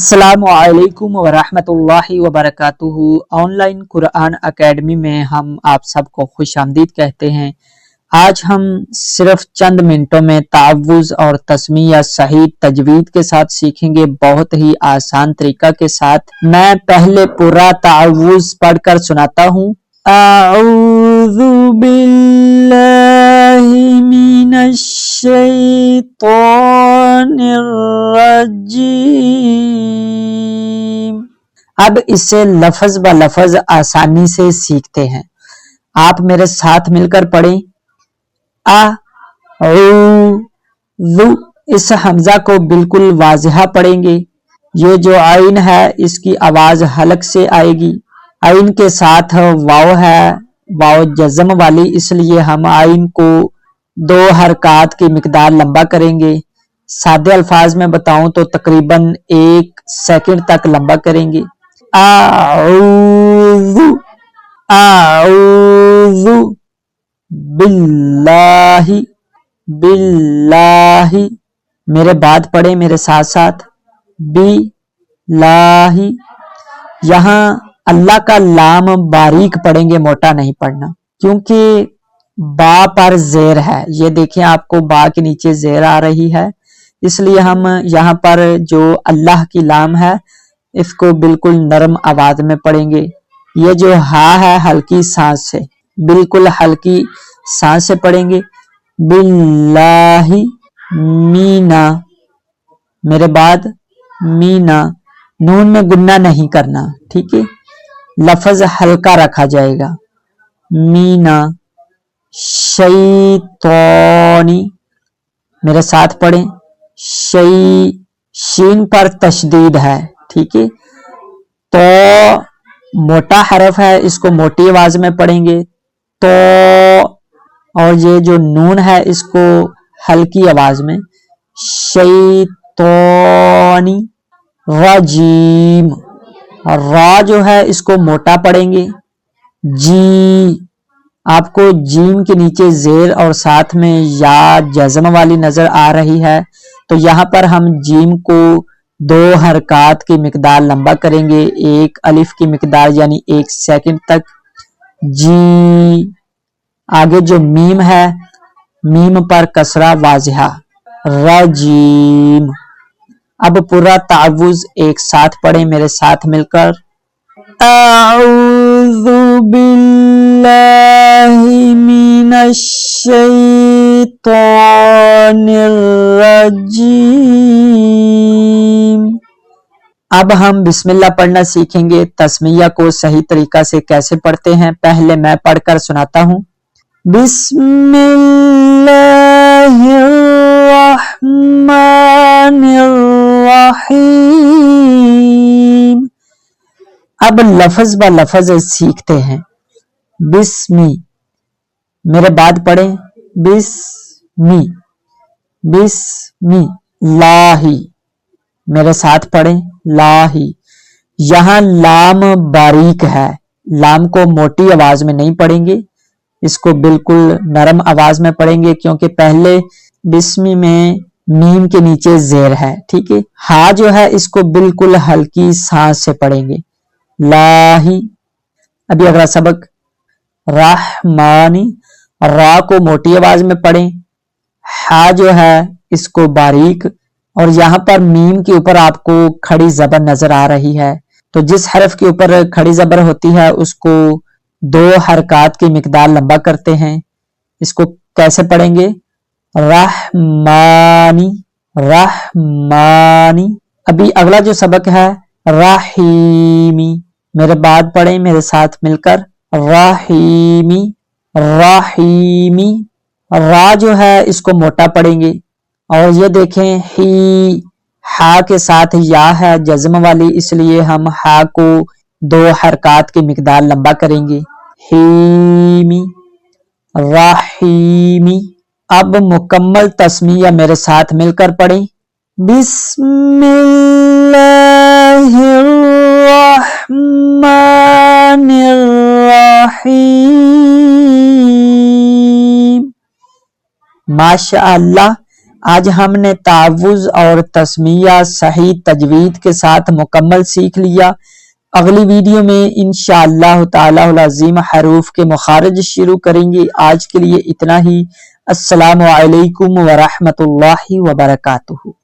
अस्सलामुअलैकुम वरहमतुल्लाहि वबरकातुहू। Online Quran academy में हम आप सबको खुशामदीद कहते हैं। आज हम सिर्फ चंद मिनटों में तावुज़ और तस्मीया सही तजवीद के साथ सीखेंगे, बहुत ही आसान तरीका के साथ। मैं पहले पूरा तावुज़ पढ़कर सुनाता हूँ। अऊज़ु बिल्लाहि मिनश शैतानिर रजीम। अब इसे लफ्ज ब लफ्ज आसानी से सीखते हैं। आप मेरे साथ मिलकर पढ़ें। अऊज़ु, इस हमजा को बिल्कुल वाज़िहा पढ़ेंगे। ये जो आइन है इसकी आवाज हलक से आएगी। आइन के साथ वाव है, वाव जज़म वाली, इसलिए हम आइन को 2 हरकात की मिकदार लंबा करेंगे। सादे अल्फाज में बताऊं तो तकरीबन 1 सेकंड तक लंबा करेंगे। आऊज़ु, आऊज़ु बिल्लाहि, बिल्लाहि। मेरे बाद पढ़े मेरे साथ साथ। बिल्लाहि। यहाँ अल्लाह का लाम बारीक पढ़ेंगे, मोटा नहीं पढ़ना, क्योंकि बा पर जेर है। ये देखें, आपको बा के नीचे जेर आ रही है, इसलिए हम यहाँ पर जो अल्लाह की लाम है इसको बिल्कुल नरम आवाज में पढ़ेंगे। ये जो हा है हल्की सांस से, बिल्कुल हल्की सांस से पढ़ेंगे। बिल्लाहि मीना। मेरे बाद मीना, नून में गुन्ना नहीं करना, ठीक है, लफ्ज हल्का रखा जाएगा। मीना शैतानी। मेरे साथ पढ़ें। शीन पर तशदीद है, ठीक है, तो मोटा हरफ है, इसको मोटी आवाज में पढ़ेंगे। तो और ये जो नून है इसको हल्की आवाज में। शैतानी रजीम। रा जो है इसको मोटा पढ़ेंगे। जी, आपको जीम के नीचे जेर और साथ में या जज़म वाली नजर आ रही है, तो यहाँ पर हम जीम को 2 हरकात की मिकदार लंबा करेंगे, 1 अलिफ की मिकदार यानी 1 सेकंड तक। जी। आगे जो मीम है, मीम पर कसरा वाजिहा। रजीम। अब पूरा तावुज़ एक साथ पढ़े मेरे साथ मिलकर। अऊज़ु बिल्लाहि मिनश शैतानिर रजीम। अब हम बिस्मिल्लाह पढ़ना सीखेंगे। तस्मीया को सही तरीका से कैसे पढ़ते हैं पहले मैं पढ़कर सुनाता हूँ। बिस्मिल्लाहिर्रहमानिर्रहीम। अब लफ्ज ब लफ्ज सीखते हैं। बिस्मी। मेरे बाद पढ़ें। बिस्मी, बिस्मी लाही। मेरे साथ पढ़ें। लाही। यहाँ लाम बारीक है, लाम को मोटी आवाज में नहीं पढ़ेंगे, इसको बिल्कुल नरम आवाज में पढ़ेंगे, क्योंकि पहले बिस्मी में मीम के नीचे जेर है, ठीक है। हा जो है इसको बिल्कुल हल्की सांस से पढ़ेंगे। लाही। अभी अगला सबक। रहमानी। रा को मोटी आवाज में पढ़ें। हा जो है इसको बारीक, और यहाँ पर मीम के ऊपर आपको खड़ी जबर नजर आ रही है, तो जिस हरफ के ऊपर खड़ी जबर होती है उसको 2 हरकात की मिकदार लंबा करते हैं। इसको कैसे पढ़ेंगे। रहमानी, रहमानी। अभी अगला जो सबक है रहीमी। मेरे बाद पढ़ें मेरे साथ मिलकर। रहीमी, रहीमी। रा जो है इसको मोटा पढ़ेंगे, और ये देखें ही, हा के साथ या है जज़म वाली, इसलिए हम हा को 2 हरकात की मिकदार लंबा करेंगे। हीमी, रहीमी। अब मुकम्मल तस्मीया मेरे साथ मिलकर पढ़ें। बिस्मिल्लाहिर्रहमानिर्रहीम। माशाअल्लाह, آج ہم نے تعوذ اور تسمیہ صحیح تجوید کے ساتھ مکمل سیکھ لیا۔ اگلی ویڈیو میں انشاءاللہ تعالی العظیم حروف کے مخارج شروع کریں گے۔ آج کے لیے اتنا ہی۔ السلام علیکم ورحمۃ اللہ وبرکاتہ۔